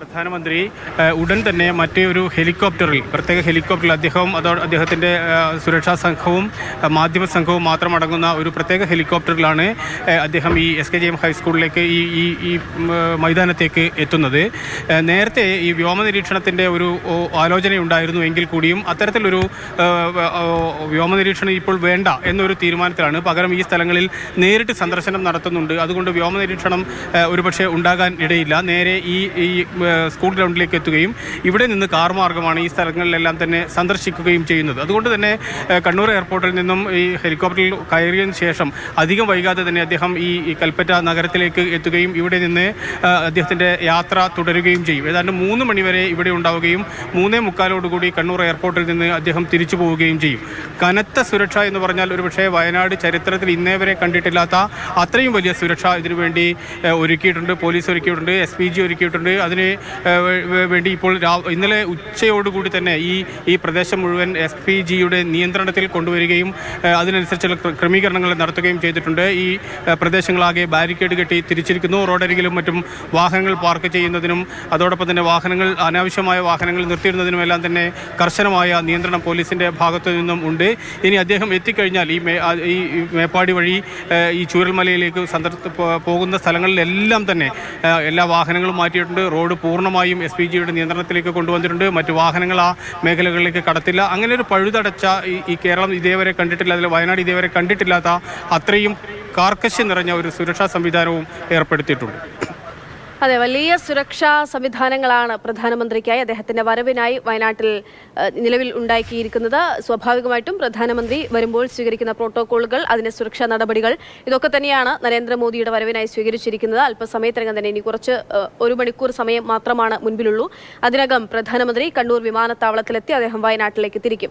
പ്രധാനമന്ത്രി ഉടൻ തന്നെ മറ്റൊരു പ്രത്യേക ഹെലികോപ്റ്ററിൽ അദ്ദേഹത്തിൻ്റെ സുരക്ഷാ സംഘവും മാധ്യമ സംഘവും മാത്രം അടങ്ങുന്ന ഒരു പ്രത്യേക ഹെലികോപ്റ്ററിലാണ് അദ്ദേഹം ഈ SKJM ഹൈസ്കൂളിലേക്ക് ഈ മൈതാനത്തേക്ക് എത്തുന്നത്. നേരത്തെ ഈ വ്യോമ നിരീക്ഷണത്തിൻ്റെ ഒരു ആലോചനയുണ്ടായിരുന്നു എങ്കിൽ കൂടിയും അത്തരത്തിലൊരു വ്യോമ നിരീക്ഷണം ഇപ്പോൾ വേണ്ട എന്നൊരു തീരുമാനത്തിലാണ്. പകരം ഈ സ്ഥലങ്ങളിൽ നേരിട്ട് സന്ദർശനം നടത്തുന്നുണ്ട്. അതുകൊണ്ട് വ്യോമ നിരീക്ഷണം ഒരുപക്ഷെ ഉണ്ടാകാൻ ഇടയില്ല. നേരെ ഈ സ്കൂൾ ഗ്രൗണ്ടിലേക്ക് എത്തുകയും ഇവിടെ നിന്ന് കാർ മാർഗമാണ് ഈ സ്ഥലങ്ങളിലെല്ലാം തന്നെ സന്ദർശിക്കുകയും ചെയ്യുന്നത്. അതുകൊണ്ട് തന്നെ കണ്ണൂർ എയർപോർട്ടിൽ നിന്നും ഈ ഹെലികോപ്റ്ററിൽ കയറിയതിനു ശേഷം അധികം വൈകാതെ തന്നെ അദ്ദേഹം ഈ കൽപ്പറ്റ നഗരത്തിലേക്ക് എത്തുകയും ഇവിടെ നിന്ന് അദ്ദേഹത്തിൻ്റെ യാത്ര തുടരുകയും ചെയ്യും. ഏതാണ്ട് 3 മണിവരെ ഇവിടെ ഉണ്ടാവുകയും 3:45 കണ്ണൂർ എയർപോർട്ടിൽ നിന്ന് അദ്ദേഹം തിരിച്ചു പോവുകയും ചെയ്യും. കനത്ത സുരക്ഷ എന്ന് പറഞ്ഞാൽ ഒരുപക്ഷെ വയനാട് ചരിത്രത്തിൽ ഇന്നേ വരെ കണ്ടിട്ടില്ലാത്ത അത്രയും വലിയ സുരക്ഷ ഇതിനുവേണ്ടി ഒരുക്കിയിട്ടുണ്ട്. പോലീസ് ഒരുക്കിയിട്ടുണ്ട്, SPG ഒരുക്കിയിട്ടുണ്ട്. അതിന് വേണ്ടി ഇപ്പോൾ ഇന്നലെ ഉച്ചയോടുകൂടി തന്നെ ഈ പ്രദേശം മുഴുവൻ SPGയുടെ നിയന്ത്രണത്തിൽ കൊണ്ടുവരികയും അതിനനുസരിച്ചുള്ള ക്രമീകരണങ്ങൾ നടത്തുകയും ചെയ്തിട്ടുണ്ട്. ഈ പ്രദേശങ്ങളാകെ ബാരിക്കേഡ് കെട്ടി തിരിച്ചിരിക്കുന്നു. റോഡരികിലും മറ്റും വാഹനങ്ങൾ പാർക്ക് ചെയ്യുന്നതിനും അതോടൊപ്പം തന്നെ അനാവശ്യമായ വാഹനങ്ങൾ നിർത്തിയിടുന്നതിനുമെല്ലാം തന്നെ കർശനമായ നിയന്ത്രണം പോലീസിൻ്റെ ഭാഗത്തു നിന്നും ഉണ്ട്. ഇനി അദ്ദേഹം എത്തിക്കഴിഞ്ഞാൽ ഈ മേപ്പാടി വഴി ഈ ചൂരൽമലയിലേക്ക് പോകുന്ന സ്ഥലങ്ങളിലെല്ലാം തന്നെ എല്ലാ വാഹനങ്ങളും മാറ്റിയിട്ടുണ്ട്. റോഡ് പൂർണ്ണമായും SPGയുടെ നിയന്ത്രണത്തിലേക്ക് കൊണ്ടുവന്നിട്ടുണ്ട്. മറ്റു വാഹനങ്ങൾ ആ മേഖലകളിലേക്ക് കടത്തില്ല. അങ്ങനെ ഒരു പഴുതടച്ച ഈ കേരളം ഇതേവരെ കണ്ടിട്ടില്ല, അതിൽ വയനാട് ഇതേവരെ കണ്ടിട്ടില്ലാത്ത അത്രയും കാർക്കശ്യം നിറഞ്ഞ ഒരു സുരക്ഷാ സംവിധാനവും ഏർപ്പെടുത്തിയിട്ടുണ്ട്. അതെ, വലിയ സുരക്ഷാ സംവിധാനങ്ങളാണ് പ്രധാനമന്ത്രിക്കായി അദ്ദേഹത്തിന്റെ വരവിനായി വയനാട്ടിൽ നിലവിൽ ഉണ്ടാക്കിയിരിക്കുന്നത്. സ്വാഭാവികമായിട്ടും പ്രധാനമന്ത്രി വരുമ്പോൾ സ്വീകരിക്കുന്ന പ്രോട്ടോകോളുകൾ, അതിന്റെ സുരക്ഷാ നടപടികൾ, ഇതൊക്കെ തന്നെയാണ് നരേന്ദ്രമോദിയുടെ വരവിനായി സ്വീകരിച്ചിരിക്കുന്നത്. അല്പസമയത്തിനകം തന്നെ ഇനി 1 മണിക്കൂർ സമയം മാത്രമാണ് മുൻപിലുള്ളൂ. അതിനകം പ്രധാനമന്ത്രി കണ്ണൂർ വിമാനത്താവളത്തിലെത്തി അദ്ദേഹം വയനാട്ടിലേക്ക് തിരിക്കും.